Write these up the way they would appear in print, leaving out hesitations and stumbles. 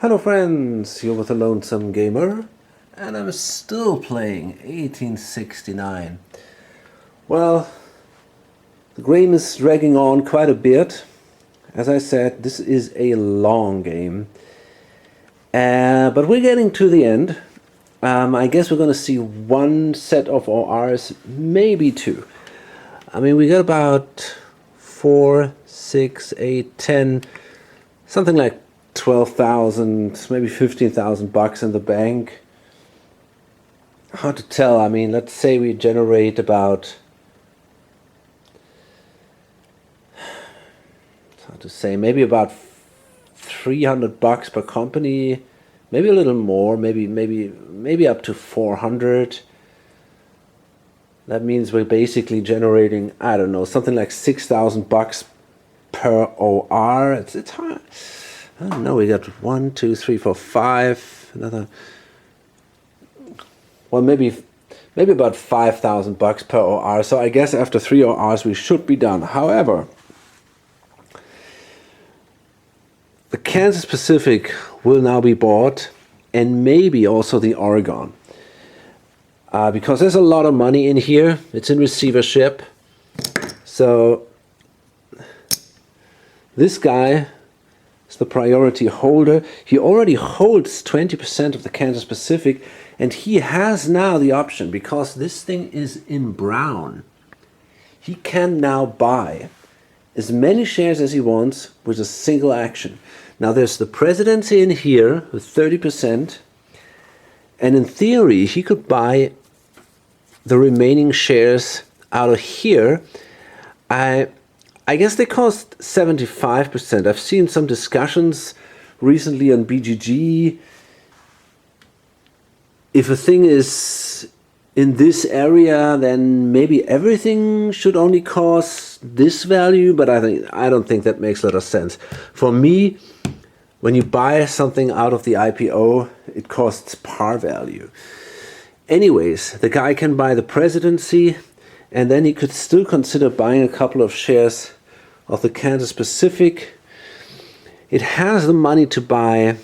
Hello friends, you're with the Lonesome Gamer, and I'm still playing 1869. Well, the game is dragging on quite a bit. As I said, this is a long game, but we're getting to the end. I guess we're going to see one set of ORs, maybe two. I mean, we got about 4, 6, 8, 10, something like 12,000, maybe 15,000 bucks in the bank. Hard to tell. I mean, let's say we generate about, it's hard to say, maybe about 300 bucks per company, maybe a little more, maybe up to 400. That means we're basically generating, I don't know, something like 6,000 bucks per OR. It's hard. I don't know, we got 1, 2, 3, 4, 5, another, well, maybe about 5,000 bucks per OR. So I guess after 3 ORs we should be done. However, the Kansas Pacific will now be bought, and maybe also the Oregon. Because there's a lot of money in here. It's in receivership. So this guy is the priority holder. He already holds 20% of the Kansas Pacific, and he has now the option, because this thing is in brown. He can now buy as many shares as he wants with a single action. Now there's the presidency in here with 30%, and in theory he could buy the remaining shares out of here. I guess they cost 75%. I've seen some discussions recently on BGG. If a thing is in this area, then maybe everything should only cost this value, but I don't think that makes a lot of sense. For me, when you buy something out of the IPO, it costs par value. Anyways, the guy can buy the presidency, and then he could still consider buying a couple of shares of the Kansas Pacific. It has the money to buy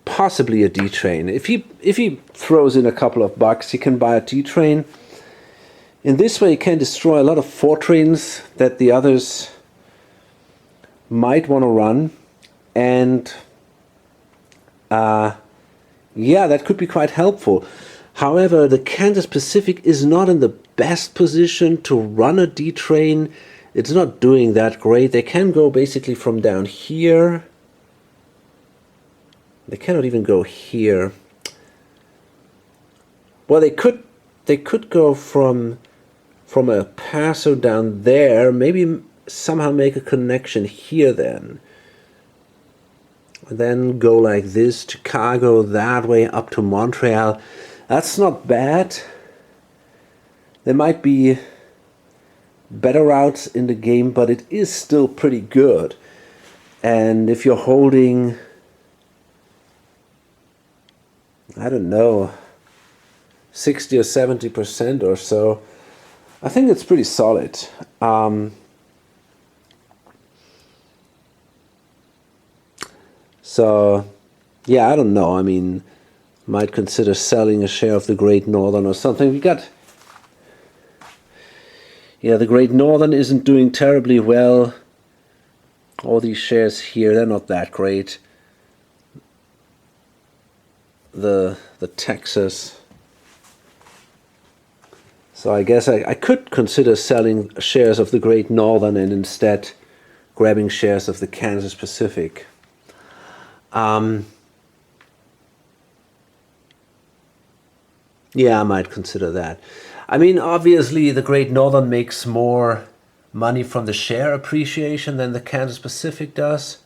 possibly a D train. If he throws in a couple of bucks, he can buy a D train. In this way, he can destroy a lot of trains that the others might want to run, and yeah, that could be quite helpful. However, the Kansas Pacific is not in the best position to run a D train. It's not doing that great. They can go basically from down here. They cannot even go here. Well, they could go from a Paso down there, maybe somehow make a connection here then. And then go like this, Chicago, that way up to Montreal. That's not bad. There might be better routes in the game, but it is still pretty good. And if you're holding, I don't know, 60 or 70% or so, I think it's pretty solid. So, yeah, I don't know. I mean, might consider selling a share of the Great Northern or something. We got, yeah, the Great Northern isn't doing terribly well. All these shares here, they're not that great. The Texas. So I guess I could consider selling shares of the Great Northern and instead grabbing shares of the Kansas Pacific. Yeah, I might consider that. I mean, obviously the Great Northern makes more money from the share appreciation than the Kansas Pacific does.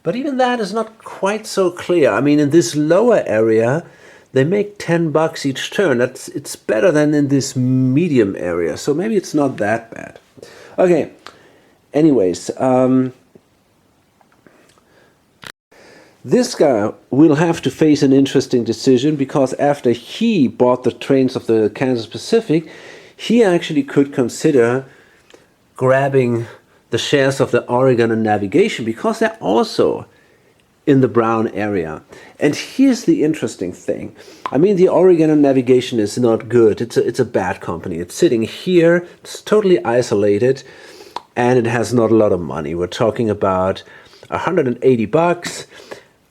But even that is not quite so clear. I mean, in this lower area, they make 10 bucks each turn. It's better than in this medium area. So maybe it's not that bad. Okay, anyways, this guy will have to face an interesting decision, because after he bought the trains of the Kansas Pacific, he actually could consider grabbing the shares of the Oregon and Navigation, because they're also in the brown area. And here's the interesting thing. I mean, the Oregon Navigation is not good. It's a bad company. It's sitting here, it's totally isolated, and it has not a lot of money. We're talking about $180,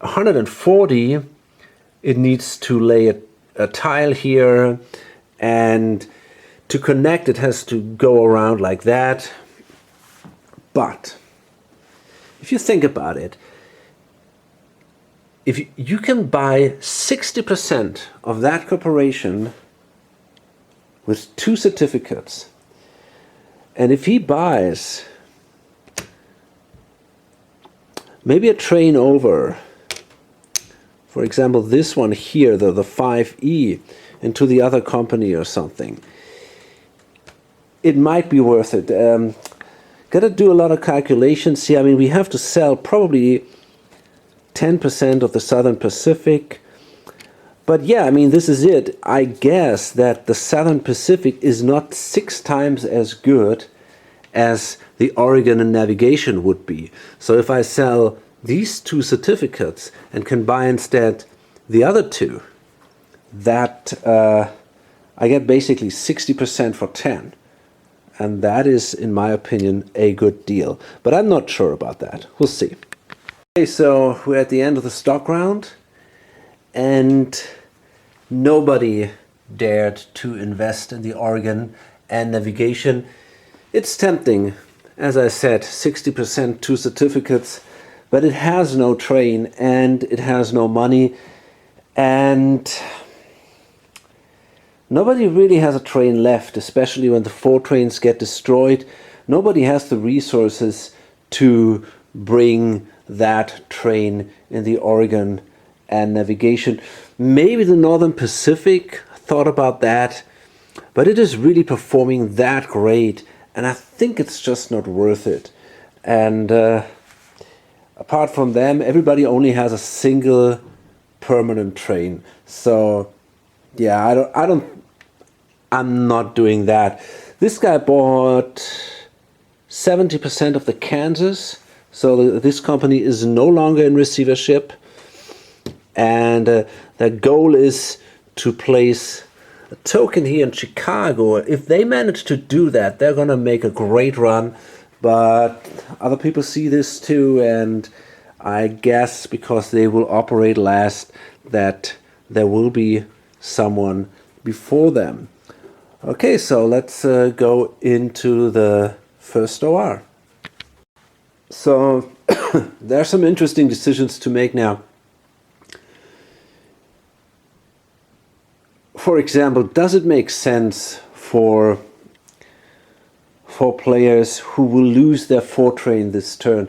140. It needs to lay a tile here, and to connect it has to go around like that. But if you think about it, if you can buy 60% of that corporation with 2 certificates, and if he buys maybe a train over, for example this one here, the 5E, into the other company or something, it might be worth it. Gotta do a lot of calculations here. I mean, we have to sell probably 10% of the Southern Pacific. But yeah, I mean, this is it. I guess that the Southern Pacific is not 6 times as good as the Oregon and Navigation would be. So if I sell these 2 certificates and can buy instead the other 2, that I get basically 60% for 10. And that is, in my opinion, a good deal. But I'm not sure about that. We'll see. Okay, so we're at the end of the stock round, and nobody dared to invest in the Oregon and Navigation. It's tempting, as I said, 60% 2 certificates, but it has no train and it has no money, and nobody really has a train left, especially when the 4 trains get destroyed. Nobody has the resources to bring that train in the Oregon and Navigation. Maybe the Northern Pacific thought about that, but it is really performing that great, and I think it's just not worth it. And apart from them, everybody only has a single permanent train. So yeah, I'm not doing that. This guy bought 70% of the Kansas, so this company is no longer in receivership, and their goal is to place a token here in Chicago. If they manage to do that, they're gonna make a great run, but other people see this too, and I guess because they will operate last, that there will be someone before them. Okay, so let's go into the first OR. So there are some interesting decisions to make now. For example, does it make sense for players who will lose their 4 train this turn?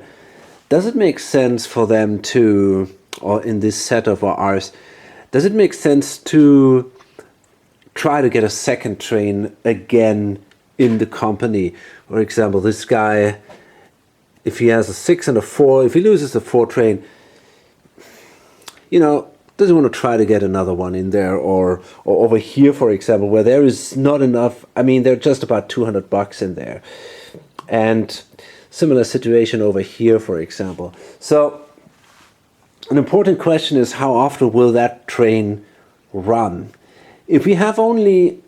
Does it make sense for them to, or in this set of ORs, does it make sense to try to get a second train again in the company? For example, this guy, if he has a 6 and a 4, if he loses the 4 train, you know, does he want to try to get another one in there? Or over here, for example, where there is not enough, I mean, they're just about $200 in there. And similar situation over here, for example. So an important question is, how often will that train run? If we have only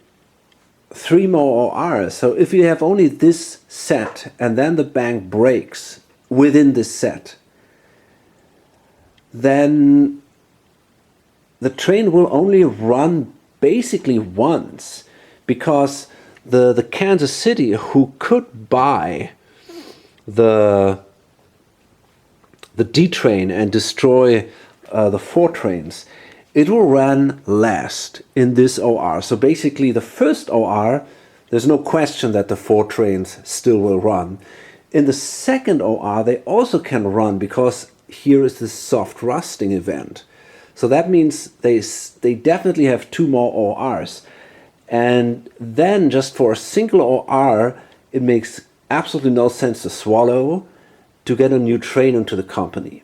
3 more ORs, so if we have only this set and then the bank breaks within this set, then the train will only run basically once, because the Kansas City, who could buy the D train and destroy the 4 trains, it will run last in this OR. So basically the first OR, there's no question that the 4 trains still will run. In the second OR, they also can run, because here is this soft rusting event. So that means they definitely have 2 more ORs. And then just for a single OR, it makes absolutely no sense to swallow to get a new train into the company.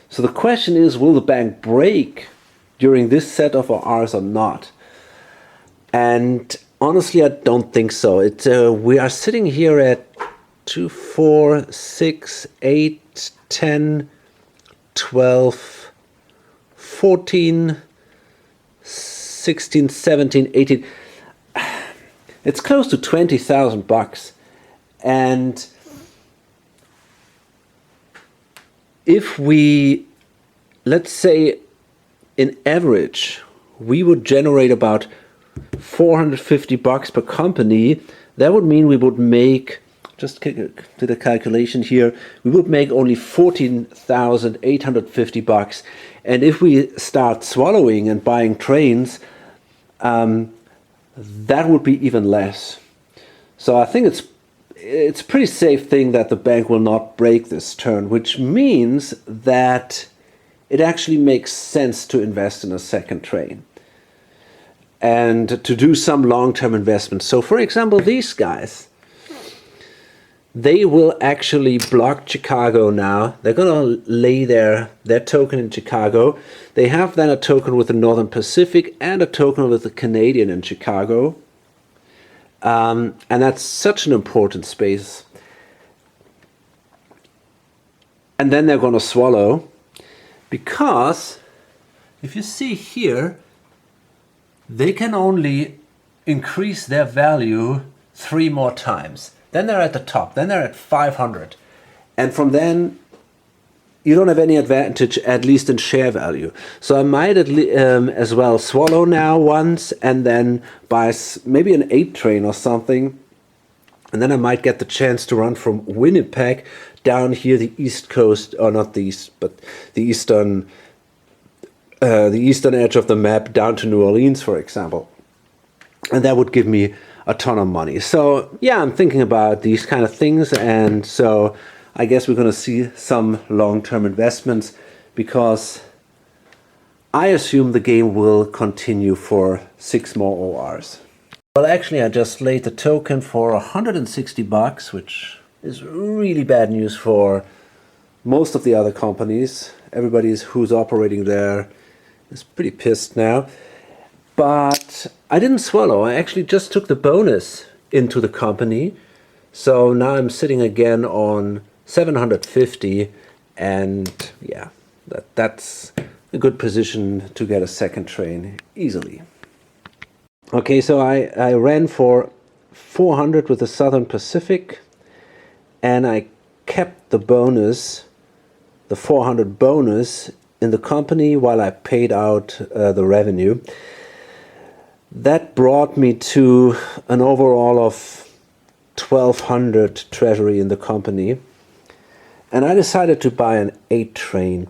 So the question is, will the bank break during this set of ORs or not? And honestly, I don't think so. We are sitting here at 2, 4, 6, 8, 10, 12, 14, 16, 17, 18. It's close to 20,000 bucks. And if we, let's say, in average, we would generate about 450 bucks per company, that would mean we would make, just did a calculation here, we would make only 14,850 bucks. And if we start swallowing and buying trains, that would be even less. So I think it's a pretty safe thing that the bank will not break this turn, which means that it actually makes sense to invest in a second train and to do some long-term investments. So for example, these guys, they will actually block Chicago now. They're going to lay their token in Chicago. They have then a token with the Northern Pacific and a token with the Canadian in Chicago. And that's such an important space. And then they're going to swallow, because if you see here, they can only increase their value 3 more times. Then they're at the top. Then they're at 500. And from then, you don't have any advantage, at least in share value. So I might as well swallow now once and then buy maybe an 8 train or something. And then I might get the chance to run from Winnipeg down here the east coast, or not the east, but the eastern edge of the map down to New Orleans, for example. And that would give me a ton of money. So yeah, I'm thinking about these kind of things, and so I guess we're going to see some long-term investments, because I assume the game will continue for 6 more ORs. Well, actually I just laid the token for 160 bucks, which is really bad news for most of the other companies. Everybody who's operating there is pretty pissed now. But I didn't swallow. I actually just took the bonus into the company. So now I'm sitting again on 750, and yeah, that's a good position to get a second train easily. Okay, so I ran for 400 with the Southern Pacific, and I kept the bonus, the 400 bonus, in the company while I paid out the revenue. That brought me to an overall of 1,200 treasury in the company, and I decided to buy an 8 train.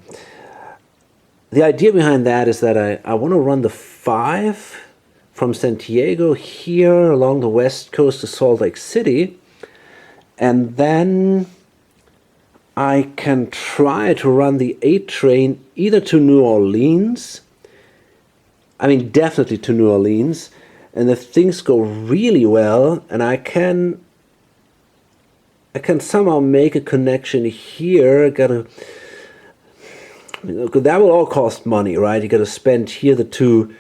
The idea behind that is that I want to run the 5 from San Diego here along the west coast to Salt Lake City, and then I can try to run the 8 train either to New Orleans, I mean definitely to New Orleans, and if things go really well and I can somehow make a connection here, that will all cost money, right? You got to spend here the two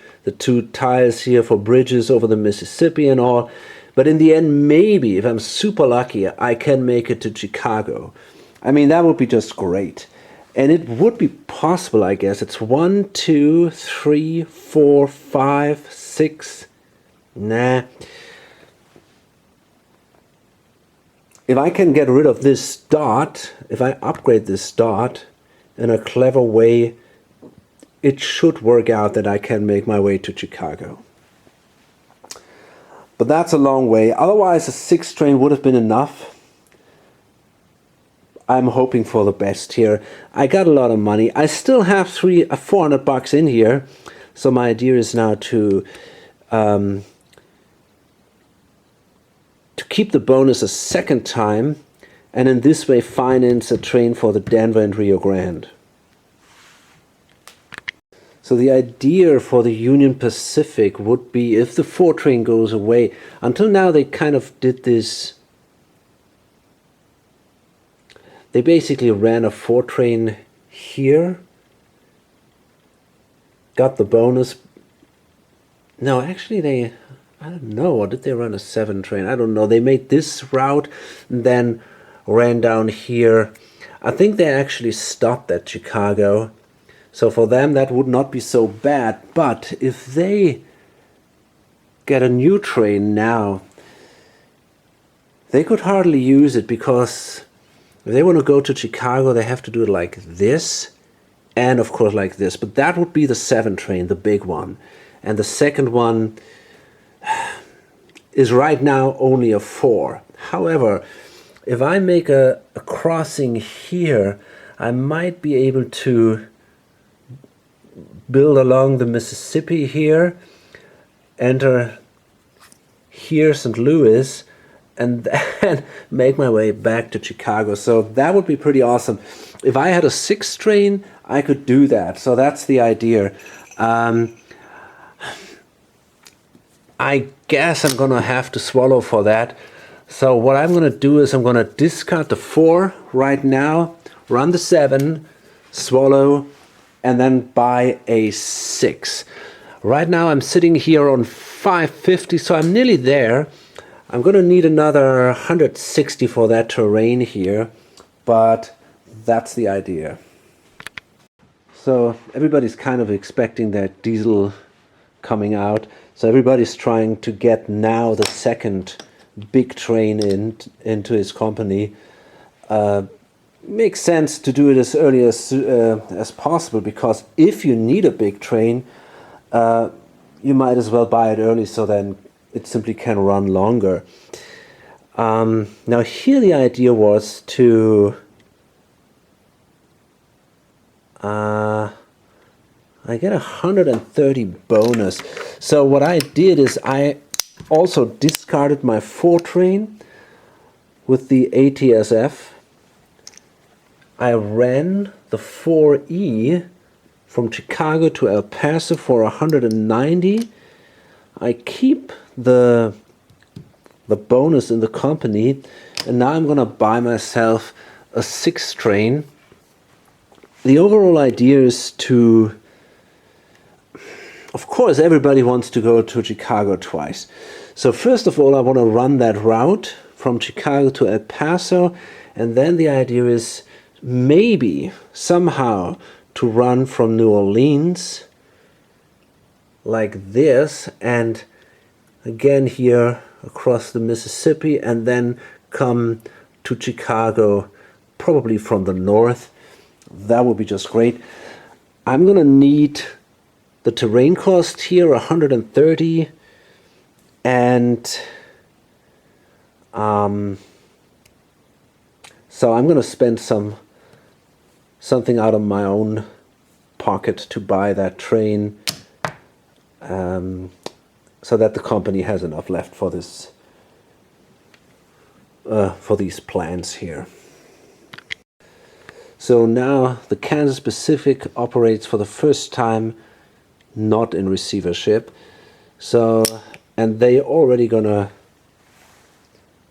tiles here for bridges over the Mississippi and all. But in the end, maybe if I'm super lucky, I can make it to Chicago. I mean, that would be just great. And it would be possible, I guess. It's 1, 2, 3, 4, 5, 6. Nah. If I can get rid of this dot, if I upgrade this dot in a clever way, it should work out that I can make my way to Chicago. But that's a long way. Otherwise, a 6 train would have been enough. I'm hoping for the best here. I got a lot of money. I still have 400 bucks in here. So my idea is now to keep the bonus a second time, and in this way finance a train for the Denver and Rio Grande. So the idea for the Union Pacific would be, if the 4 train goes away, until now they kind of did this, they basically ran a 4 train here, got the bonus. No, actually I don't know, or did they run a 7 train? I don't know. They made this route and then ran down here. I think they actually stopped at Chicago. So for them that would not be so bad. But if they get a new train now, they could hardly use it, because if they want to go to Chicago, they have to do it like this, and of course like this. But that would be the 7 train, the big one. And the second one is right now only a 4. However, if I make a crossing here, I might be able to build along the Mississippi here, enter here St. Louis, and then make my way back to Chicago. So that would be pretty awesome. If I had a 6 train, I could do that. So that's the idea. I guess I'm gonna have to swallow for that. So what I'm gonna do is I'm gonna discard the 4 right now, run the 7, swallow, and then buy a 6. Right now I'm sitting here on 550, so I'm nearly there. I'm gonna need another 160 for that terrain here, but that's the idea. So everybody's kind of expecting that diesel coming out. So everybody's trying to get now the second big train into his company. Makes sense to do it as early as possible, because if you need a big train, you might as well buy it early, so then it simply can run longer. Now here the idea was to I get 130 bonus. So what I did is I also discarded my 4 train with the ATSF. I ran the 4E from Chicago to El Paso for 190. I keep the bonus in the company, and now I'm gonna buy myself a 6 train. The overall idea is to, of course, everybody wants to go to Chicago twice. So first of all, I want to run that route from Chicago to El Paso, and then the idea is maybe somehow to run from New Orleans like this, and again here across the Mississippi, and then come to Chicago, probably from the north. That would be just great. I'm gonna need the terrain cost here, 130, and so I'm gonna spend something out of my own pocket to buy that train, so that the company has enough left for this, for these plans here. So now the Kansas Pacific operates for the first time not in receivership. So, and they already gonna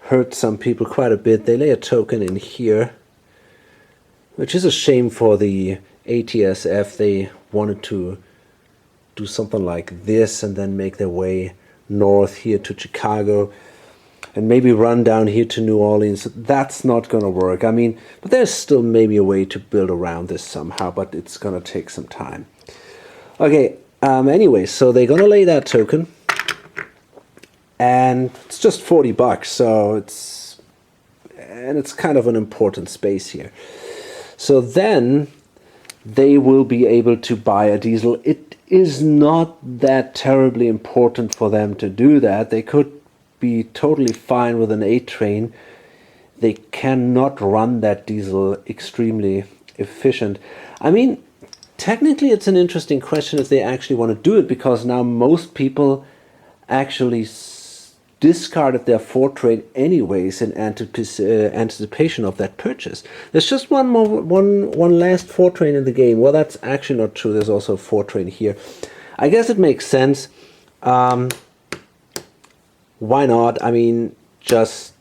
hurt some people quite a bit. They lay a token in here, which is a shame for the ATSF. They wanted to do something like this and then make their way north here to Chicago and maybe run down here to New Orleans. That's not going to work. I mean, but there's still maybe a way to build around this somehow, but it's going to take some time. Okay, anyway, so they're going to lay that token, and it's just 40 bucks, so it's kind of an important space here. So then they will be able to buy a diesel. It is not that terribly important for them to do that. They could be totally fine with an 8 train. They cannot run that diesel extremely efficient. I mean, technically it's an interesting question if they actually want to do it, because now most people actually discarded their 4 train anyways in anticipation of that purchase. There's just one last 4 train in the game. Well, that's actually not true. There's also a 4 train here. I guess it makes sense. Why not? I mean, just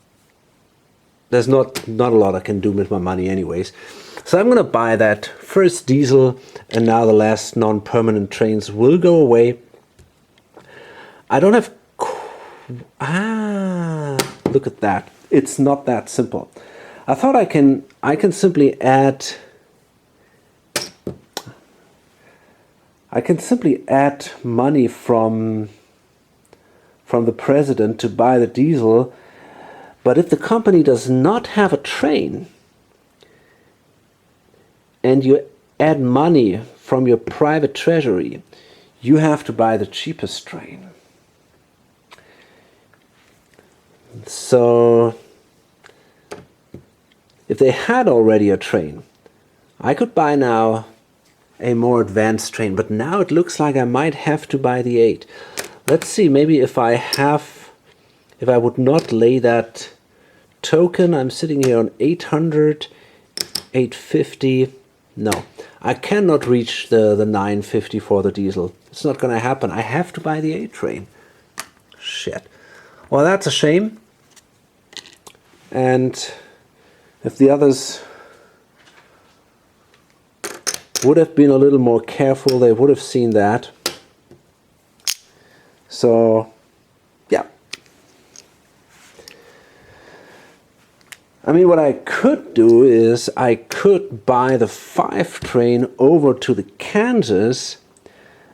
there's not a lot I can do with my money anyways. So I'm gonna buy that first diesel, and now the last non-permanent trains will go away. I don't have look at that. It's not that simple. I thought I can simply add money from the president to buy the diesel, but if the company does not have a train and you add money from your private treasury, you have to buy the cheapest train. So if they had already a train, I could buy now a more advanced train, but now it looks like I might have to buy the 8. Let's see, maybe if I would not lay that token, I'm sitting here on 800, 850. No, I cannot reach the 950 for the diesel. It's not going to happen. I have to buy the 8 train. Shit. Well, that's a shame. And if the others would have been a little more careful, they would have seen that. So, yeah. I mean, what I could do is I could buy the 5 train over to the Kansas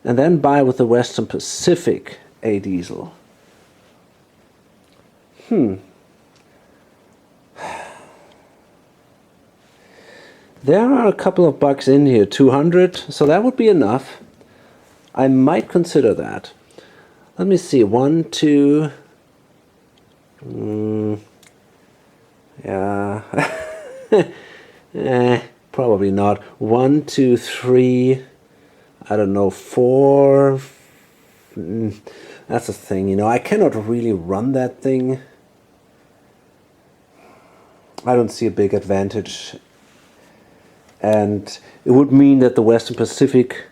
and then buy with the Western Pacific a diesel. There are a couple of bucks in here, 200, so that would be enough. I might consider that. Let me see, 1, 2, yeah, probably not. 1, 2, 3, I don't know, 4, that's the thing, you know, I cannot really run that thing. I don't see a big advantage. And it would mean that the Western Pacific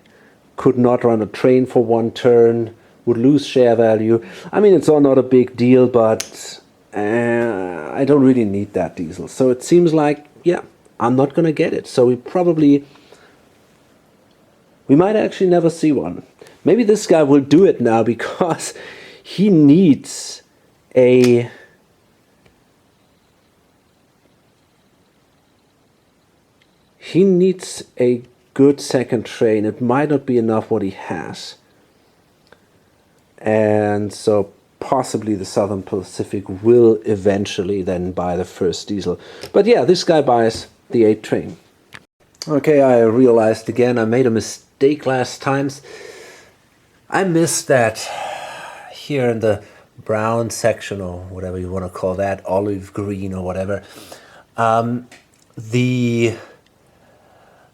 could not run a train for 1 turn, would lose share value. I mean, it's all not a big deal, but I don't really need that diesel. So it seems like, yeah, I'm not going to get it. So we might actually never see one. Maybe this guy will do it now because he needs a good second train. It might not be enough what he has. And so possibly the Southern Pacific will eventually then buy the first diesel. But yeah, this guy buys the 8 train. Okay, I realized again I made a mistake last time. I missed that here in the brown section, or whatever you want to call that, olive green or whatever.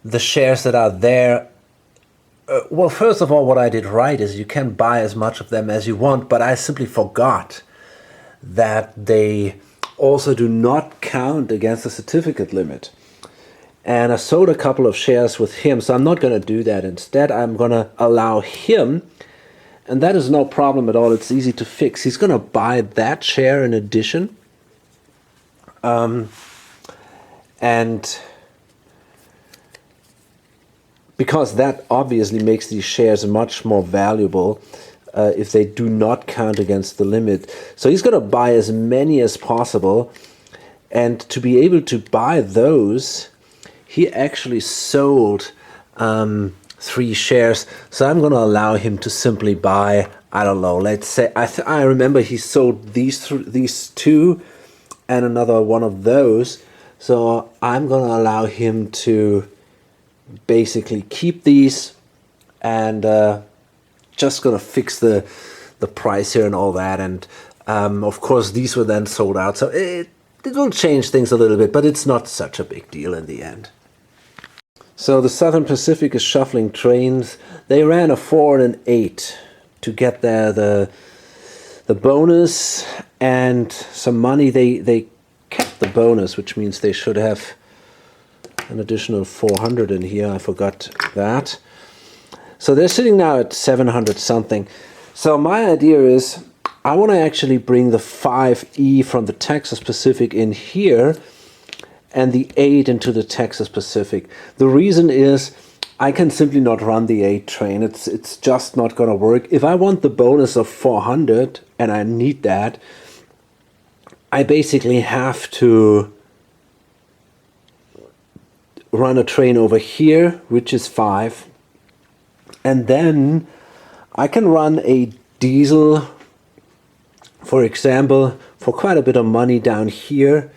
The shares that are there, well, first of all, what I did right is you can buy as much of them as you want, but I simply forgot that they also do not count against the certificate limit. And I sold a couple of shares with him, so I'm not going to do that. Instead, I'm going to allow him, and that is no problem at all. It's easy to fix. He's going to buy that share in addition. And because that obviously makes these shares much more valuable if they do not count against the limit. So he's going to buy as many as possible. And to be able to buy those, he actually sold 3 shares. So I'm going to allow him to simply buy, I don't know, let's say, I remember he sold these 2 and another one of those. So I'm going to allow him to basically keep these and just gonna fix the price here and all that, and of course these were then sold out, so it will change things a little bit, but it's not such a big deal in the end. So the Southern Pacific is shuffling trains. They ran a 4 and an 8 to get there the bonus and some money. They kept the bonus, which means they should have an additional 400 in here. I forgot that. So they're sitting now at 700 something. So my idea is I want to actually bring the 5E from the Texas Pacific in here and the 8 into the Texas Pacific. The reason is I can simply not run the 8 train. It's just not going to work. If I want the bonus of 400 and I need that, I basically have to run a train over here, which is 5. And then I can run a diesel, for example, for quite a bit of money down here,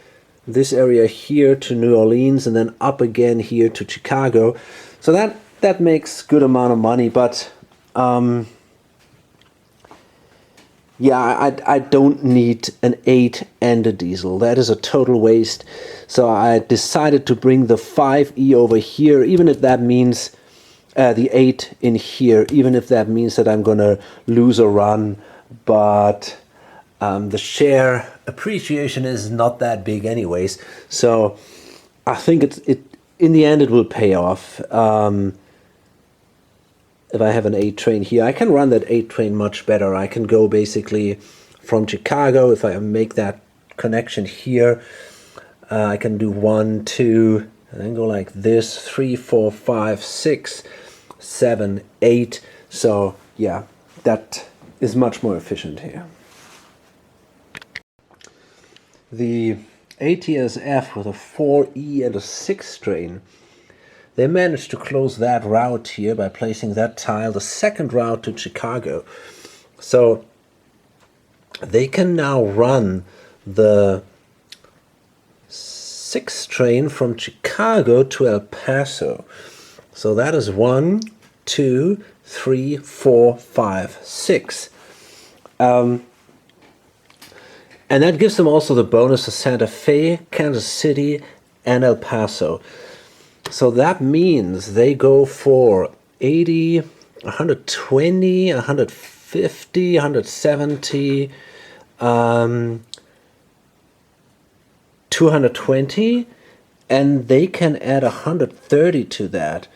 this area here to New Orleans, and then up again here to Chicago. So that makes good amount of money, but yeah, I don't need an 8 and a diesel. That is a total waste. So I decided to bring the 5E over here, even if that means the 8 in here, even if that means that I'm gonna lose a run. But the share appreciation is not that big anyways. So I think it in the end it will pay off. If I have an 8 train here, I can run that 8 train much better. I can go basically from Chicago, if I make that connection here, I can do 1, 2, and then go like this, 3, 4, 5, 6, 7, 8. So yeah, that is much more efficient here. The ATSF with a 4E and a 6 train, they managed to close that route here by placing that tile, the second route to Chicago. So they can now run the 6 train from Chicago to El Paso. So that is 1, 2, 3, 4, 5, 6. And that gives them also the bonus of Santa Fe, Kansas City, and El Paso. So that means they go for 80, 120, 150, 170, 220, and they can add 130 to that.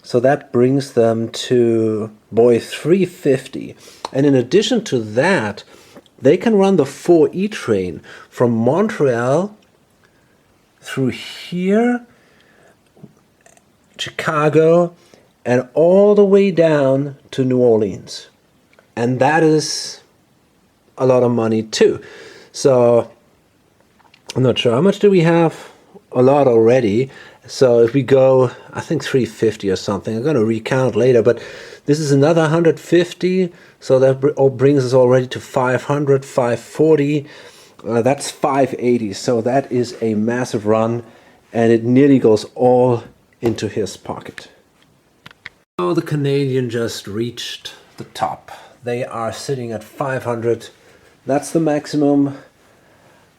So that brings them to, boy, 350. And in addition to that, they can run the 4E train from Montreal through here, Chicago, and all the way down to New Orleans. And that is a lot of money too. So I'm not sure, how much do we have? A lot already. So if we go, I think 350 or something, I'm going to recount later, but this is another 150, so that brings us already to 500, 540, that's 580, so that is a massive run, and it nearly goes all into his pocket. So the Canadian just reached the top. They are sitting at 500. That's the maximum.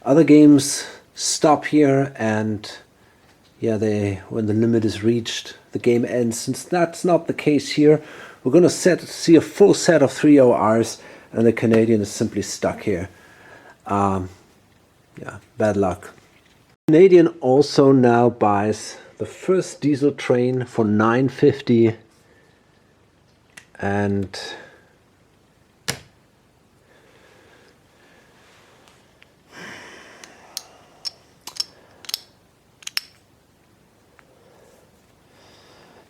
Other games stop here, and yeah, when the limit is reached, the game ends. Since that's not the case here, we're going to see a full set of 3 ORs, and the Canadian is simply stuck here. Yeah, bad luck. Canadian also now buys the first diesel train for $9.50, and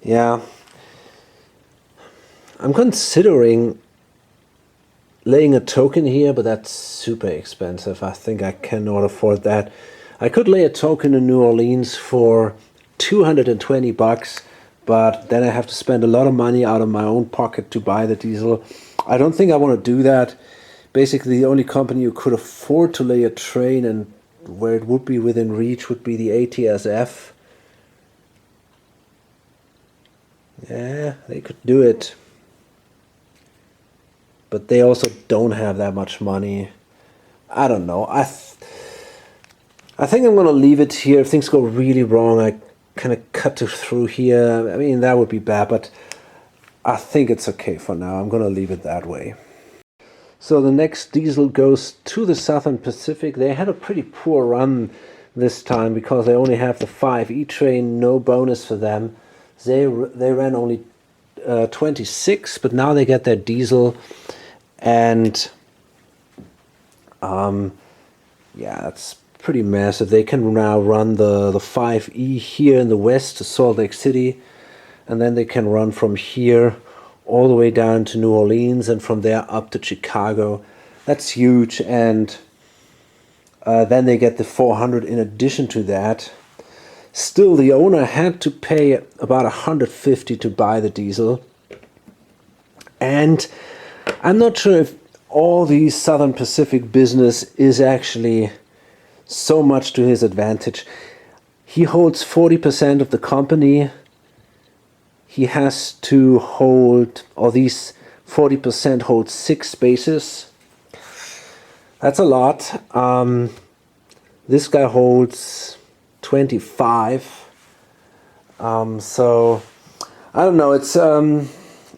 yeah, I'm considering laying a token here, but that's super expensive. I think I cannot afford that. I could lay a token in New Orleans for $220, but then I have to spend a lot of money out of my own pocket to buy the diesel. I don't think I want to do that. Basically, the only company who could afford to lay a train and where it would be within reach would be the ATSF. Yeah, they could do it. But they also don't have that much money. I don't know. I think I'm going to leave it here. If things go really wrong, I kind of cut through here. I mean, that would be bad, but I think it's okay for now. I'm going to leave it that way. So the next diesel goes to the Southern Pacific. They had a pretty poor run this time because they only have the 5E train, no bonus for them. They ran only 26, but now they get their diesel, and yeah, that's pretty massive. They can now run the 5E here in the west to Salt Lake City, and then they can run from here all the way down to New Orleans, and from there up to Chicago. That's huge. And then they get the 400 in addition to that. Still, the owner had to pay about 150 to buy the diesel. And I'm not sure if all the Southern Pacific business is actually so much to his advantage. He holds 40% of the company. He has to hold, or these 40% hold 6 spaces. That's a lot. This guy holds 25. So I don't know. It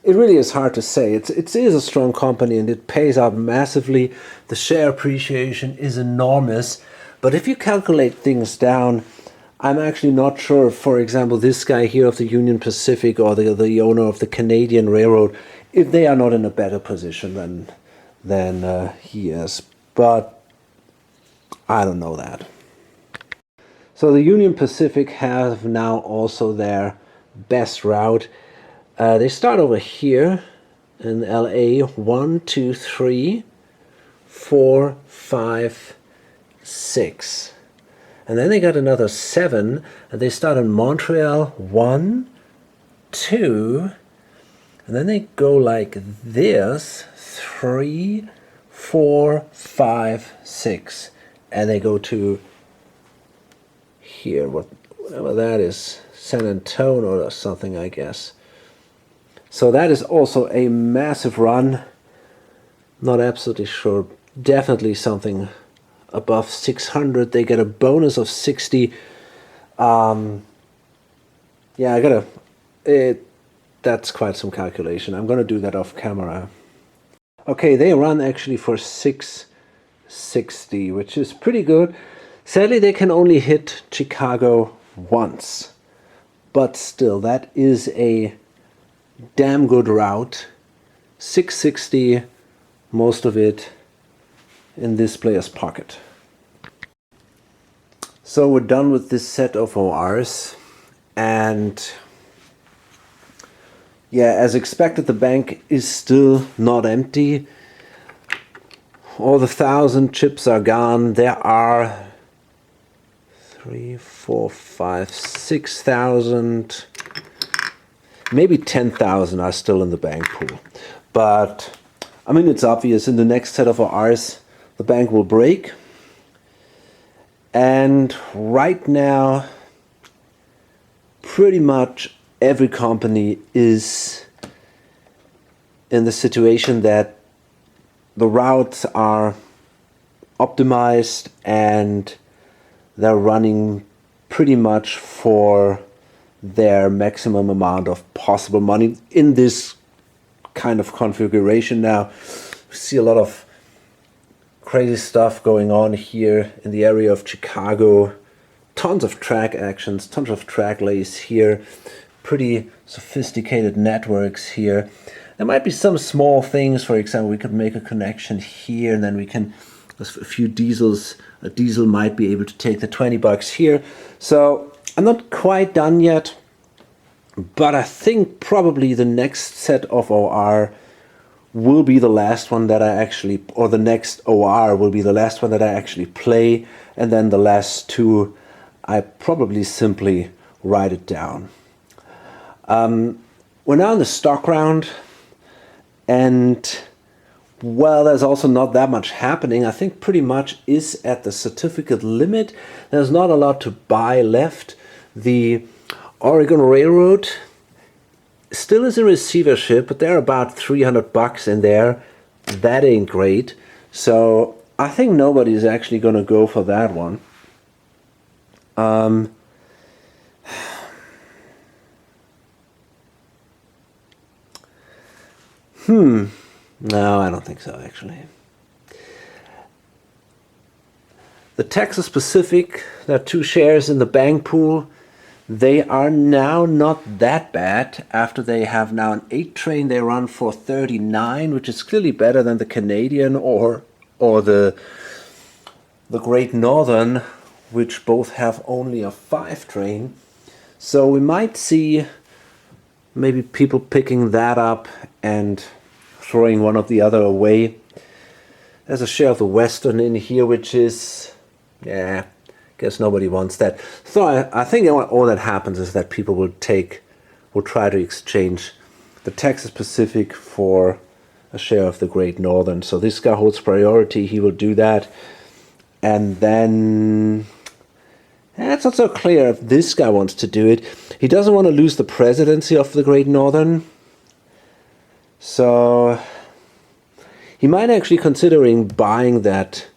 really is hard to say. It is a strong company and it pays out massively. The share appreciation is enormous. But if you calculate things down, I'm actually not sure, for example, this guy here of the Union Pacific or the owner of the Canadian Railroad, if they are not in a better position than he is. But I don't know that. So the Union Pacific have now also their best route. They start over here in LA. 1, 2, 3, 4, 5, 6. And then they got another 7, and they start in Montreal. 1, 2, and then they go like this. 3, 4, 5, 6, and they go to here, whatever that is, San Antonio or something, I guess. So that is also a massive run. Not absolutely sure. Definitely something above 600. They get a bonus of 60. Yeah, that's quite some calculation. I'm gonna do that off camera. Okay, they run actually for 660, which is pretty good. Sadly, they can only hit Chicago once, but still, that is a damn good route. 660, most of it in this player's pocket. So we're done with this set of ORs, and yeah, as expected, the bank is still not empty. All the 1,000 chips are gone. There are 3, 4, 5, 6,000, maybe 10,000 are still in the bank pool. But I mean, it's obvious in the next set of ORs, the bank will break. And right now, pretty much every company is in the situation that the routes are optimized and they're running pretty much for their maximum amount of possible money in this kind of configuration. Now, we see a lot of crazy stuff going on here in the area of Chicago. Tons of track actions, tons of track lays here. Pretty sophisticated networks here. There might be some small things. For example, we could make a connection here, and then we can, a few diesels, a diesel might be able to take the 20 bucks here. So I'm not quite done yet, but I think probably the next set of OR will be the last one that I actually, or the next OR will be the last one that I actually play, and then the last two I probably simply write it down. We're now in the stock round, and well, there's also not that much happening. I think pretty much is at the certificate limit. There's not a lot to buy left. The Oregon Railroad still is in receivership, but they're about 300 bucks in there. That ain't great. So I think nobody's actually going to go for that one. No, I don't think so, actually. The Texas Pacific, there are 2 shares in the bank pool. They are now not that bad. After they have now an 8 train, they run for 39, which is clearly better than the Canadian or the Great Northern, which both have only a 5 train. So we might see maybe people picking that up and throwing one or the other away. There's a share of the Western in here, which is, yeah, Guess nobody wants that. So I think all that happens is that people will try to exchange the Texas Pacific for a share of the Great Northern. So this guy holds priority. He will do that. And then it's not so clear if this guy wants to do it. He doesn't want to lose the presidency of the Great Northern. So he might actually considering buying that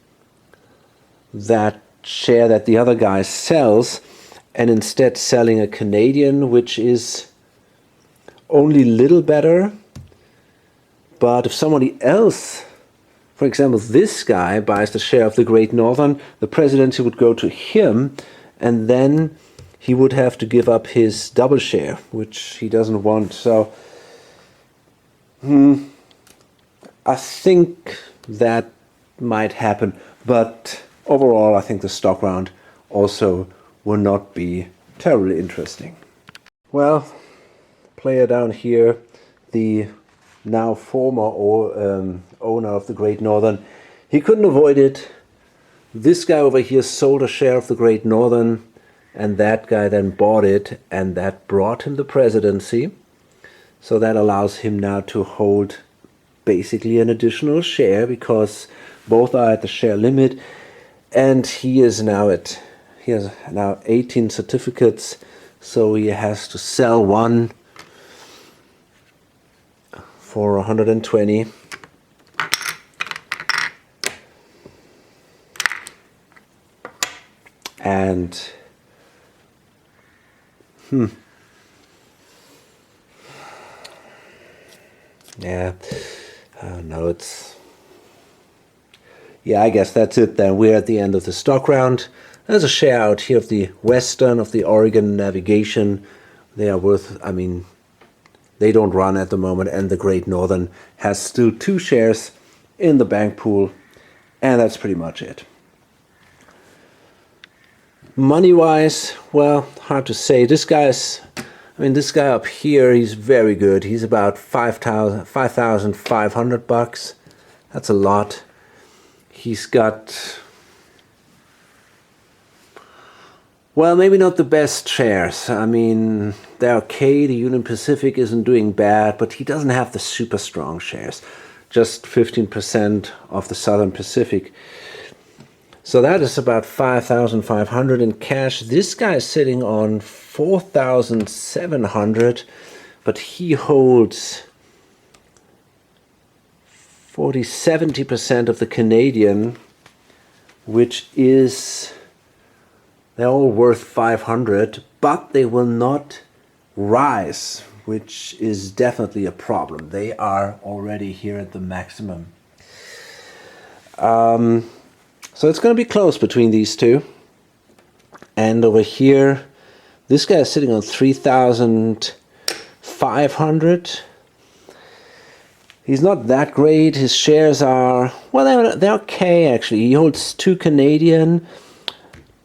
share that the other guy sells and instead selling a Canadian, which is only a little better. But if somebody else, for example, this guy buys the share of the Great Northern, the presidency would go to him, and then he would have to give up his double share, which he doesn't want. So I think that might happen, but overall I think the stock round also will not be terribly interesting. Well, player down here, the now former owner of the Great Northern, he couldn't avoid it. This guy over here sold a share of the Great Northern, and that guy then bought it, and that brought him the presidency. So that allows him now to hold basically an additional share, because both are at the share limit, and he has now 18 certificates, so he has to sell one for 120. And yeah, no, I guess that's it then. We're at the end of the stock round. There's a share out here of the Western, of the Oregon Navigation. They are worth, I mean, they don't run at the moment, and the Great Northern has still 2 shares in the bank pool, and that's pretty much it. Money-wise, well, hard to say. This guy up here, he's very good. He's about $5,500. That's a lot. He's got, well, maybe not the best shares. I mean, they're okay. The Union Pacific isn't doing bad, but he doesn't have the super strong shares. Just 15% of the Southern Pacific. So that is about 5,500 in cash. This guy is sitting on 4,700, but he holds 70% of the Canadian, which is, they're all worth 500, but they will not rise, which is definitely a problem. They are already here at the maximum. So it's going to be close between these two. And over here, this guy is sitting on 3,500. He's not that great. His shares are, well, they're okay actually. He holds 2 Canadian,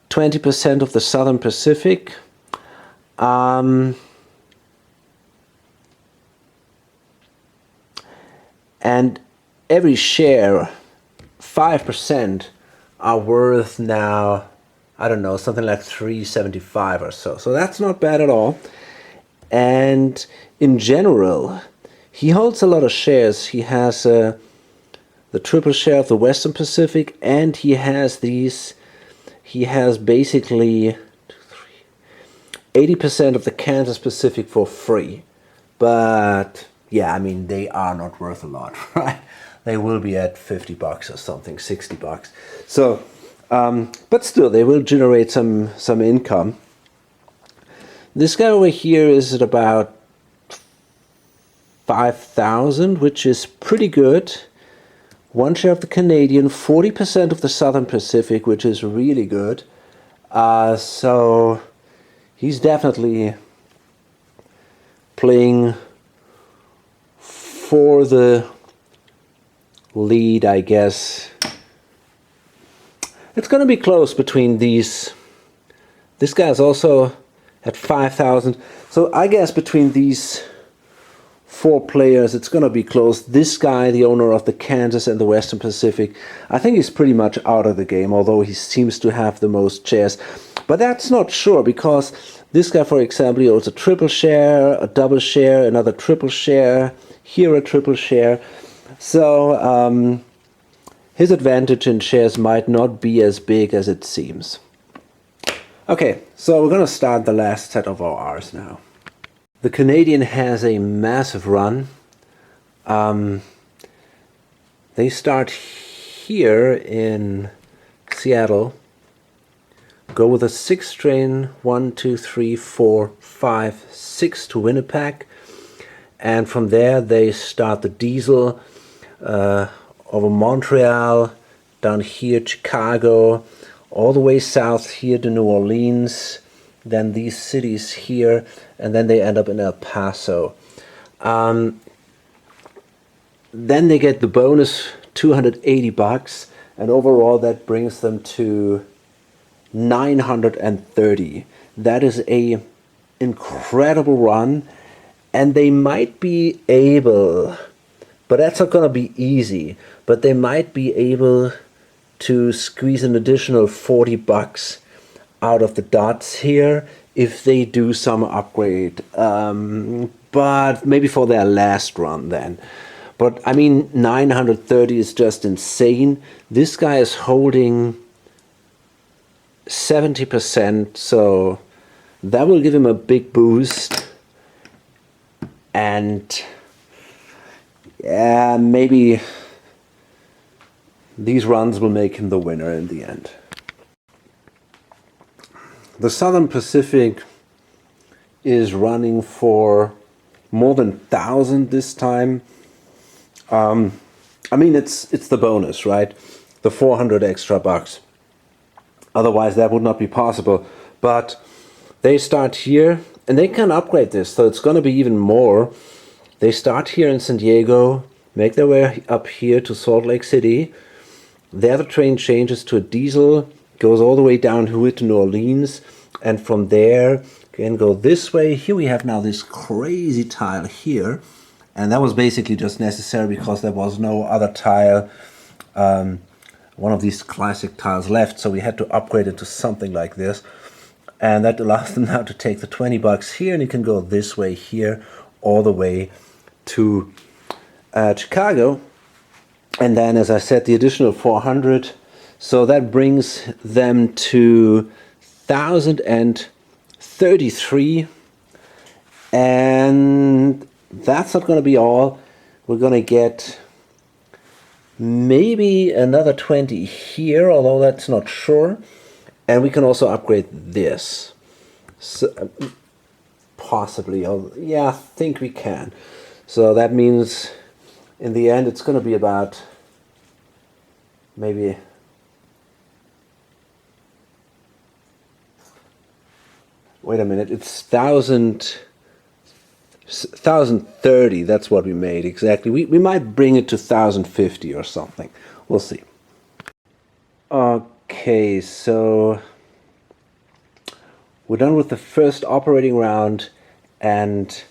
20% of the Southern Pacific. And every share, 5%, are worth now, I don't know, something like 375 or so. So that's not bad at all. And in general, he holds a lot of shares. He has the triple share of the Western Pacific, and he has basically 80% of the Kansas Pacific for free. But yeah, I mean, they are not worth a lot, right? They will be at $50 or something, $60. So, but still, they will generate some income. This guy over here is at about 5,000, which is pretty good. 1 share of the Canadian, 40% of the Southern Pacific, which is really good. So he's definitely playing for the lead, I guess. It's going to be close between these. This guy's also at 5,000. So I guess between these 4 players, it's going to be close. This guy, the owner of the Kansas and the Western Pacific, I think he's pretty much out of the game, although he seems to have the most shares. But that's not sure, because this guy, for example, he owns a triple share, a double share, another triple share, here a triple share. So his advantage in shares might not be as big as it seems. Okay, so we're going to start the last set of our R's now. The Canadian has a massive run. They start here in Seattle, go with a 6 train, 1, 2, 3, 4, 5, 6 to Winnipeg, and from there they start the diesel over Montreal, down here Chicago, all the way south here to New Orleans, then these cities here, and then they end up in El Paso. Then they get the bonus $280, and overall that brings them to 930. That is a incredible run, and they might be able, but that's not going to be easy, but they might be able to squeeze an additional $40 out of the dots here if they do some upgrade, but maybe for their last run then. But I mean, 930 is just insane. This guy is holding 70%, so that will give him a big boost. And yeah, maybe these runs will make him the winner in the end. The Southern Pacific is running for more than 1,000 this time. I mean, it's the bonus, right? The 400 extra bucks. Otherwise, that would not be possible. But they start here, and they can upgrade this, so it's going to be even more. They start here in San Diego, make their way up here to Salt Lake City. There the train changes to a diesel, goes all the way down here to New Orleans, and from there can go this way. Here we have now this crazy tile here, and that was basically just necessary because there was no other tile, one of these classic tiles left, so we had to upgrade it to something like this, and that allows them now to take the $20 here, and you can go this way here all the way to Chicago. And then, as I said, the additional 400, so that brings them to 1,033, and that's not going to be all. We're going to get maybe another 20 here, although that's not sure, and we can also upgrade this. So, possibly, yeah, I think we can. So that means in the end it's going to be about maybe wait a minute, it's 1,030, that's what we made exactly. We might bring it to 1,050 or something. We'll see. Okay, so we're done with the first operating round, and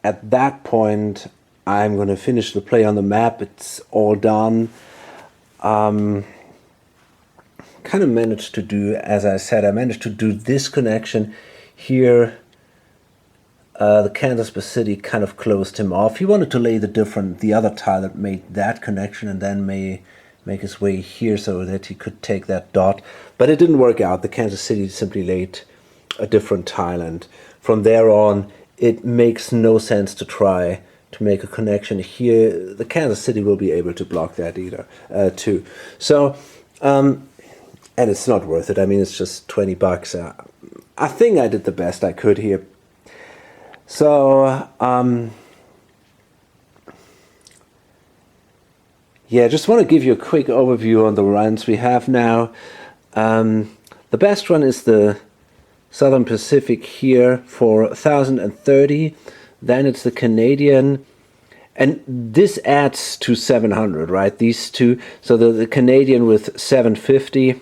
at that point I'm going to finish the play on the map. It's all done. Kind of managed to do, as I said, I managed to do this connection here. The Kansas Pacific kind of closed him off. He wanted to lay the other tile that made that connection, and then make his way here so that he could take that dot. But it didn't work out. The Kansas City simply laid a different tile, and from there on it makes no sense to try to make a connection here. The Kansas City will be able to block that either too. So and it's not worth it. I mean, it's just $20. I think I did the best I could here. So yeah, just want to give you a quick overview on the runs we have now. The best one is the Southern Pacific here for 1,030. Then it's the Canadian, and this adds to 700, right? These two. So the Canadian with 750.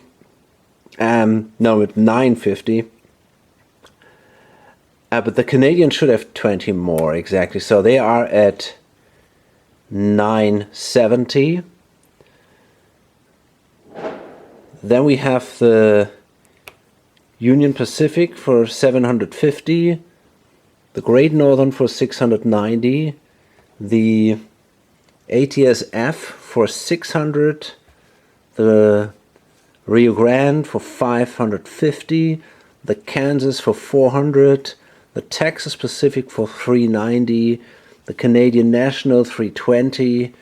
No, with 950. But the Canadian should have 20 more, exactly. So they are at 970. Then we have the Union Pacific for 750, the Great Northern for 690, the ATSF for 600, the Rio Grande for 550, the Kansas for 400, the Texas Pacific for 390, the Canadian National 320.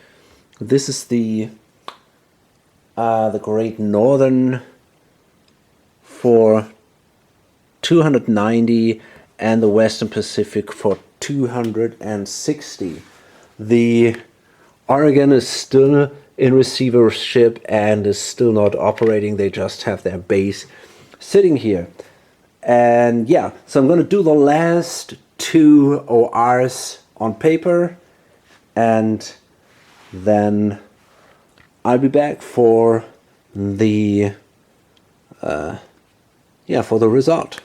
This is the Great Northern for 290, and the Western Pacific for 260. The Oregon is still in receivership and is still not operating. They just have their base sitting here. And yeah, so I'm going to do the last two ORs on paper, and then I'll be back for the for the result.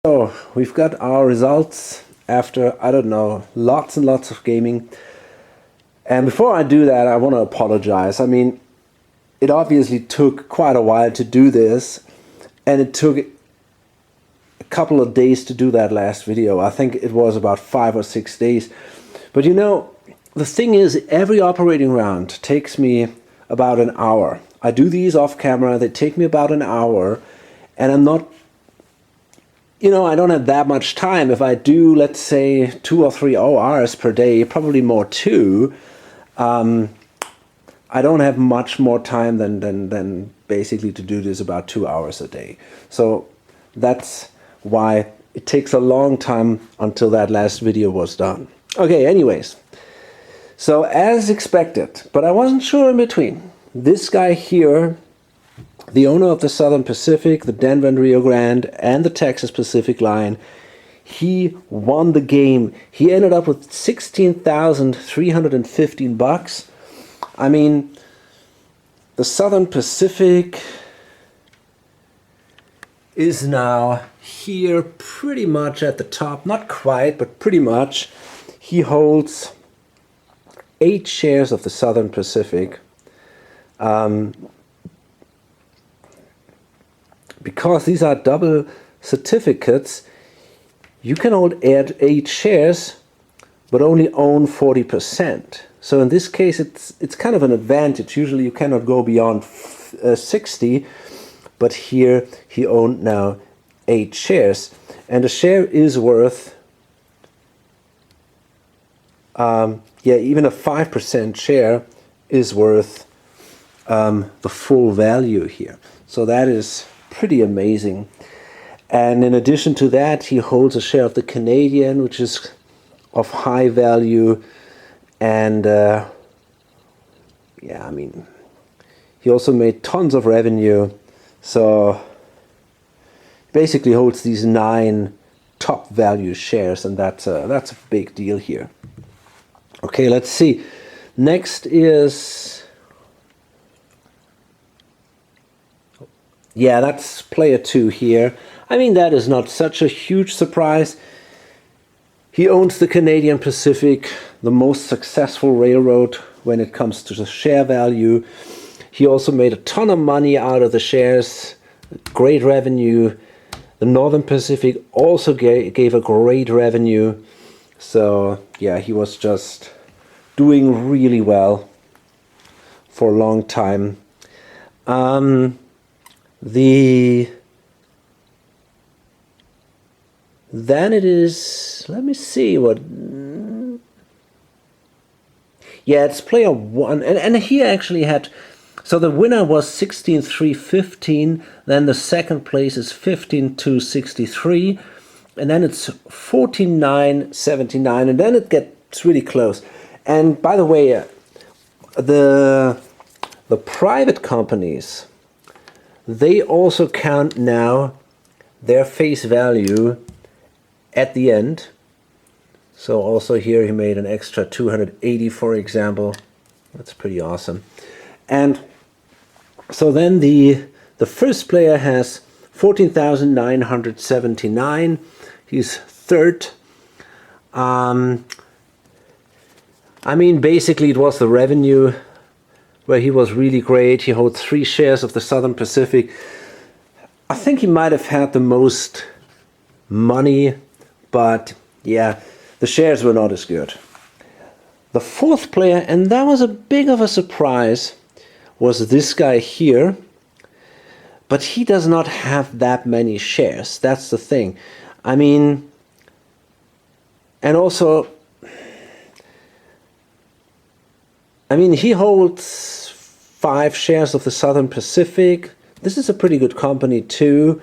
So we've got our results after, I don't know, lots and lots of gaming. And before I do that, I want to apologize. I mean, it obviously took quite a while to do this, and it took a couple of days to do that last video. I think it was about 5 or 6 days. But you know, the thing is, every operating round takes me about an hour. I do these off camera, they take me about an hour, and I'm not, you know, I don't have that much time. If I do, let's say, 2 or 3 ORs per day, probably more too, I don't have much more time than basically to do this about 2 hours a day. So that's why it takes a long time until that last video was done. Okay, anyways. So as expected, but I wasn't sure in between. This guy here, the owner of the Southern Pacific, the Denver and Rio Grande, and the Texas Pacific line, he won the game. He ended up with $16,315. I mean, the Southern Pacific is now here pretty much at the top. Not quite, but pretty much. He holds 8 shares of the Southern Pacific. Because these are double certificates, you can hold 8 shares, but only own 40%. So in this case, it's kind of an advantage. Usually you cannot go beyond 60, but here he owned now 8 shares, and a share is worth, even a 5% share is worth the full value here. So that is pretty amazing. And in addition to that, he holds a share of the Canadian, which is of high value. And I mean, he also made tons of revenue. So basically holds these 9 top value shares, and that's a big deal here. Okay, let's see. Next is, yeah, that's player 2 here. I mean, that is not such a huge surprise. He owns the Canadian Pacific, the most successful railroad when it comes to the share value. He also made a ton of money out of the shares, great revenue. The Northern Pacific also gave a great revenue. So yeah, he was just doing really well for a long time. Then it is, let me see what, yeah, it's player 1, and he actually had, so the winner was 16,315, then the second place is 15,263, and then it's 14,979, and then it gets really close. And by the way, the private companies, they also count now their face value at the end. So also here he made an extra 280, for example. That's pretty awesome. And so then the first player has 14,979. He's third. I mean, basically it was the revenue where he was really great. He holds 3 shares of the Southern Pacific. I think he might have had the most money, but yeah, the shares were not as good. The fourth player, and that was a big of a surprise, was this guy here. But he does not have that many shares. That's the thing. I mean, and also, I mean, he holds 5 shares of the Southern Pacific. This is a pretty good company too.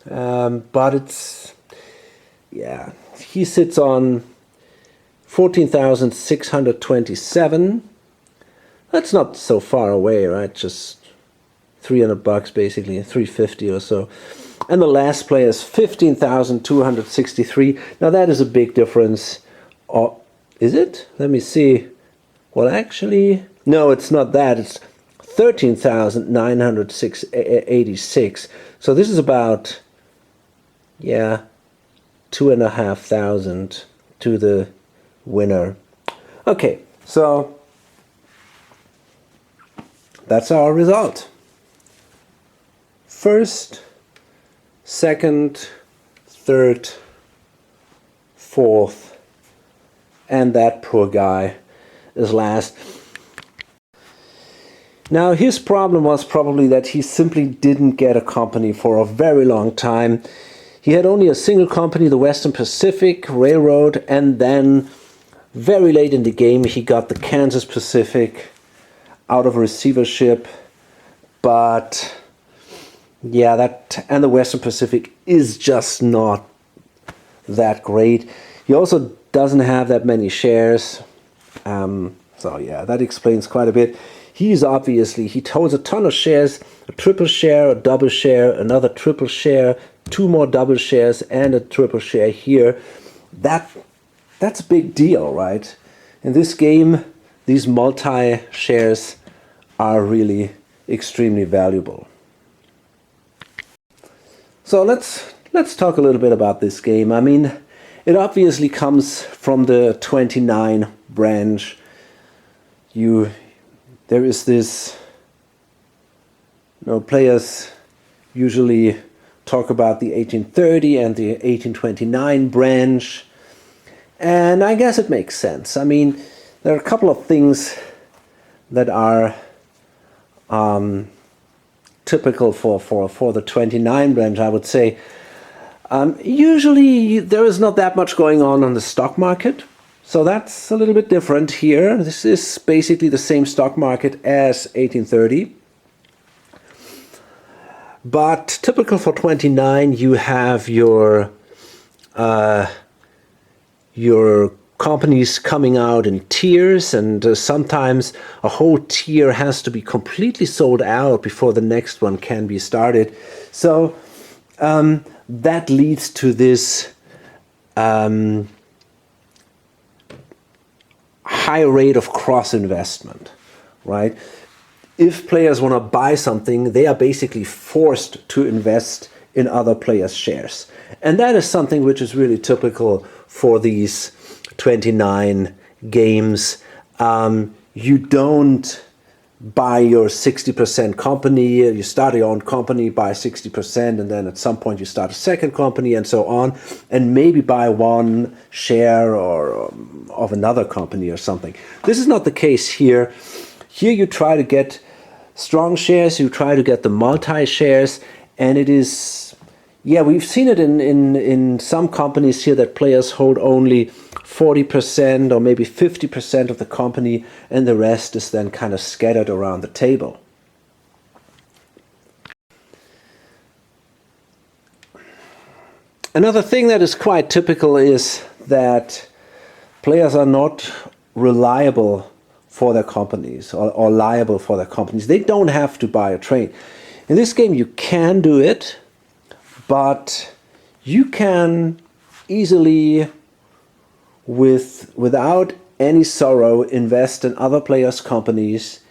But it's, yeah, he sits on 14,627. That's not so far away, right? Just $300 basically, 350 or so. And the last player is 15,263. Now that is a big difference. Or is it? Let me see. Well, actually, no, it's not that. It's 13,986. So this is about, yeah, 2,500 to the winner. Okay, so that's our result. First, second, third, fourth, and that poor guy is last. Now his problem was probably that he simply didn't get a company for a very long time. He had only a single company, the Western Pacific Railroad, and then very late in the game he got the Kansas Pacific out of receivership. But yeah, that and the Western Pacific is just not that great. He also doesn't have that many shares. So yeah, that explains quite a bit. He's obviously, he holds a ton of shares, a triple share, a double share, another triple share, 2 more double shares, and a triple share here. That's a big deal, right? In this game, these multi-shares are really extremely valuable. So let's talk a little bit about this game. I mean, it obviously comes from the 29 branch. There is this, players usually talk about the 1830 and the 1829 branch, and I guess it makes sense. I mean, there are a couple of things that are typical for the 29 branch, I would say. Usually there is not that much going on the stock market. So that's a little bit different here. This is basically the same stock market as 1830. But typical for 29, you have your companies coming out in tiers, and sometimes a whole tier has to be completely sold out before the next one can be started. So that leads to this high rate of cross investment, right? If players want to buy something, they are basically forced to invest in other players' shares. And that is something which is really typical for these 29 games. You don't buy your 60% company, you start your own company, buy 60%, and then at some point you start a second company and so on, and maybe buy 1 share or of another company or something. This is not the case here. Here you try to get strong shares, you try to get the multi-shares, and it is, yeah, we've seen it in some companies here that players hold only 40% or maybe 50% of the company, and the rest is then kind of scattered around the table. Another thing that is quite typical is that players are not reliable for their companies or liable for their companies. They don't have to buy a train. In this game you can do it, but you can easily, without any sorrow, invest in other players' companies,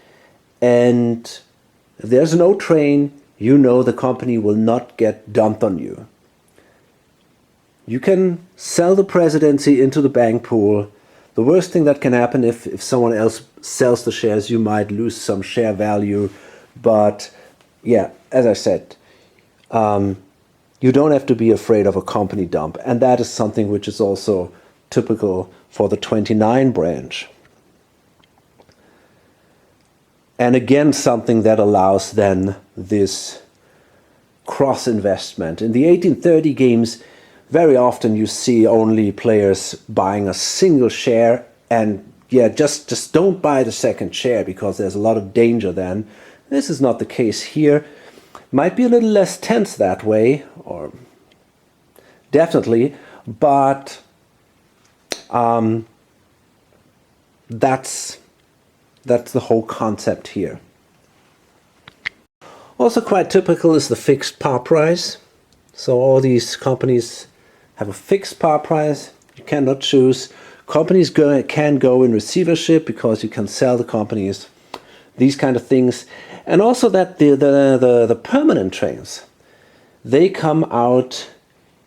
and if there's no train, you know the company will not get dumped on you. You can sell the presidency into the bank pool. The worst thing that can happen if someone else sells the shares, you might lose some share value. But yeah, as I said, you don't have to be afraid of a company dump. And that is something which is also typical for the 29 branch. And again, something that allows then this cross investment. In the 1830 games, very often you see only players buying a single share, and yeah, just don't buy the second share because there's a lot of danger then. This is not the case here. Might be a little less tense that way, or definitely, but that's the whole concept here. Also quite typical is the fixed par price. So all these companies have a fixed par price. You cannot choose. Companies can go in receivership because you can sell the companies. These kind of things. And also that the permanent trains, they come out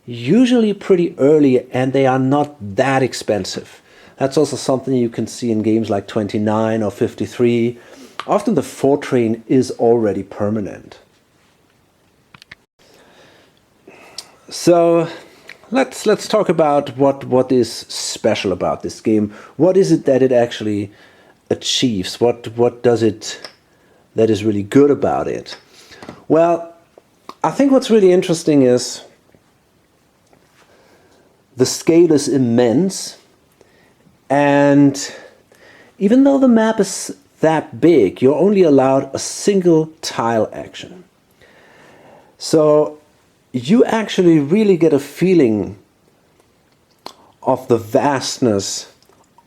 usually pretty early and they are not that expensive. That's also something you can see in games like 29 or 53. Often the 4 train is already permanent. So let's talk about what is special about this game. What is it that it actually achieves? What does it that is really good about it? Well, I think what's really interesting is the scale is immense. And even though the map is that big, you're only allowed a single tile action. So you actually really get a feeling of the vastness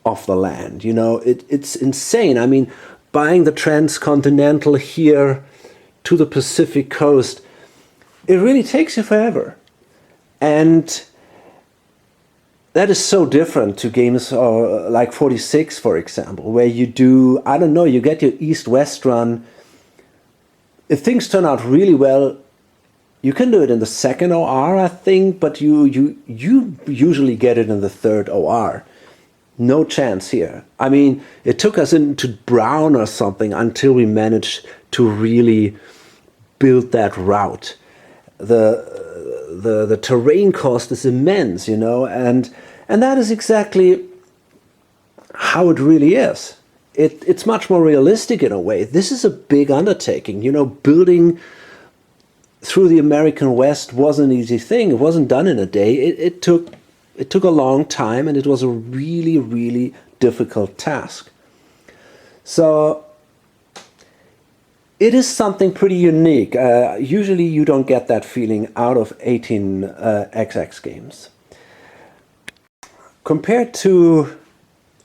of the land. You know, it's insane. I mean, buying the transcontinental here to the Pacific coast, it really takes you forever. And that is so different to games like 46, for example, where you do, I don't know, you get your east-west run. If things turn out really well, you can do it in the second OR, I think, but you usually get it in the third OR. No chance here. I mean, it took us into brown or something until we managed to really build that route. The terrain cost is immense, you know, and that is exactly how it really is. It's much more realistic in a way. This is a big undertaking, you know. Building through the American West wasn't an easy thing. It wasn't done in a day. It took a long time, and it was a really, really difficult task. So it is something pretty unique. Usually you don't get that feeling out of 18XX games. Compared to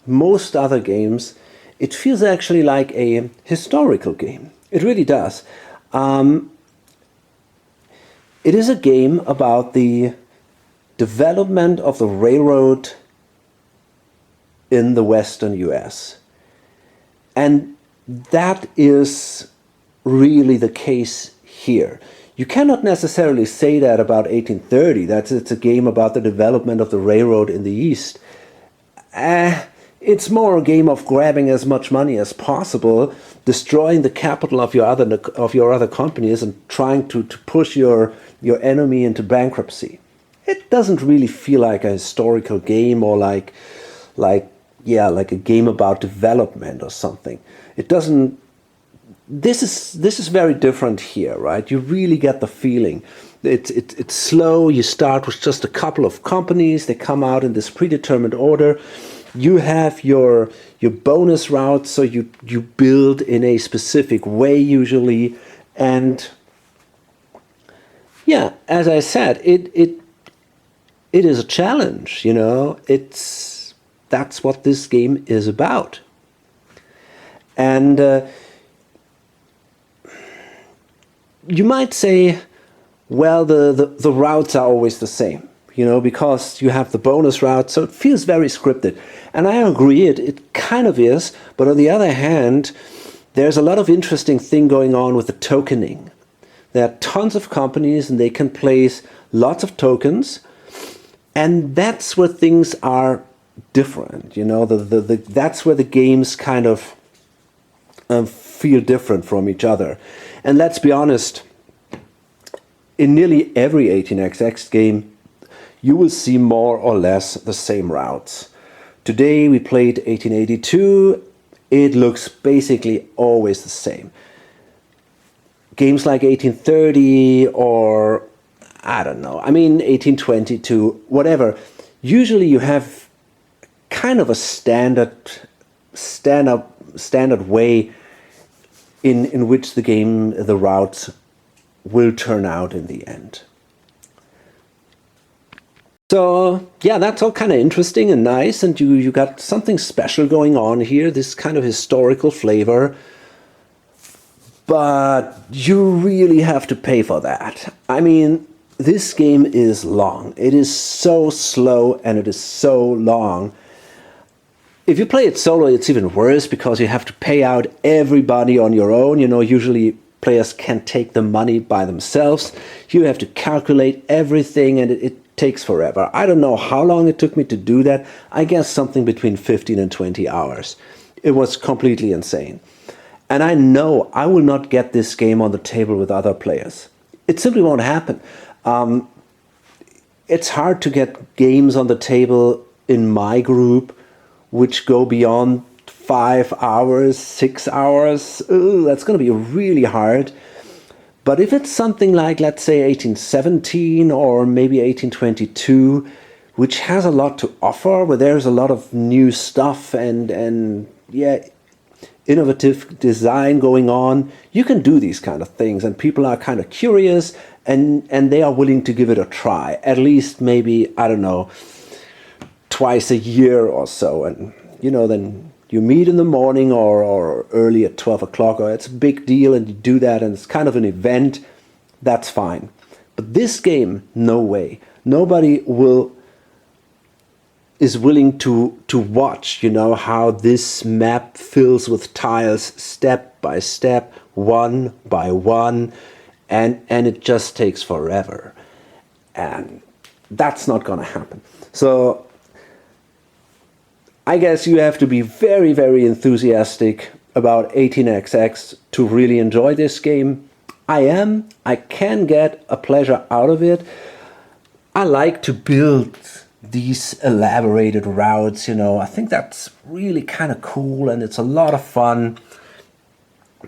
most other games, it feels actually like a historical game. It really does. It is a game about the development of the railroad in the Western US. And that is really the case here. You cannot necessarily say that about 1830. It's a game about the development of the railroad in the East. It's more a game of grabbing as much money as possible, destroying the capital of your other companies, and trying to push your enemy into bankruptcy. It doesn't really feel like a historical game or like a game about development or something. It doesn't. This is very different here, right? You really get the feeling. It's slow. You start with just a couple of companies. They come out in this predetermined order. You have your bonus routes, so you build in a specific way usually, and yeah, as I said, it is a challenge. You know, that's what this game is about, and you might say, well, the routes are always the same, you know, because you have the bonus route, so it feels very scripted. And I agree, it kind of is, but on the other hand, there's a lot of interesting thing going on with the tokening. There are tons of companies and they can place lots of tokens, And that's where things are different, you know, that's where the games kind of feel different from each other. And let's be honest, in nearly every 18xx game, you will see more or less the same routes. Today we played 1882, it looks basically always the same. Games like 1830 or, I don't know, I mean 1822, whatever, usually you have kind of a standard way in which the routes will turn out in the end. So yeah, that's all kind of interesting and nice, and you got something special going on here, this kind of historical flavor. But you really have to pay for that. I mean, this game is long. It is so slow and it is so long. If you play it solo, it's even worse because you have to pay out everybody on your own. You know, usually players can't take the money by themselves. You have to calculate everything, and it takes forever. I don't know how long it took me to do that. I guess something between 15 and 20 hours. It was completely insane. And I know I will not get this game on the table with other players. It simply won't happen. It's hard to get games on the table in my group which go beyond 5 hours, 6 hours. Ooh, that's going to be really hard. But if it's something like, let's say, 1817 or maybe 1822, which has a lot to offer, where there's a lot of new stuff and yeah, innovative design going on, you can do these kind of things, and people are kind of curious, and they are willing to give it a try, at least maybe, I don't know, twice a year or so. And you know, then you meet in the morning or early at 12 o'clock, or it's a big deal and you do that and it's kind of an event, that's fine. But this game, no way. Nobody is willing to watch, you know, how this map fills with tiles step by step, one by one, and it just takes forever. And that's not gonna happen. So I guess you have to be very, very enthusiastic about 18xx to really enjoy this game. I can get a pleasure out of it. I like to build these elaborated routes, you know. I think that's really kind of cool and it's a lot of fun.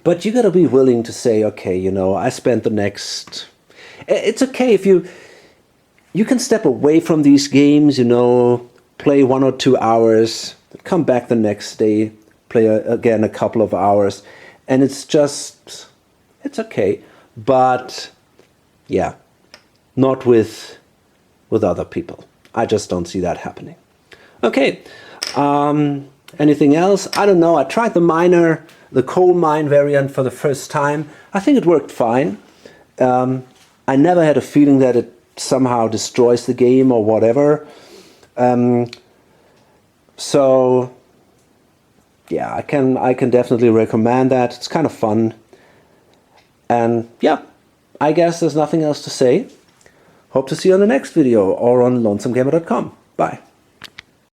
But you gotta be willing to say, okay, you know, I spent the next... It's okay if you can step away from these games, you know, play 1 or 2 hours, come back the next day, play again a couple of hours, and it's okay. But yeah, not with other people. I just don't see that happening. Okay, anything else? I don't know. I tried the coal mine variant for the first time. I think it worked fine. I never had a feeling that it somehow destroys the game or whatever. So yeah, I can definitely recommend that. It's kind of fun. And yeah, I guess there's nothing else to say. Hope to see you on the next video or on lonesomegamer.com. Bye.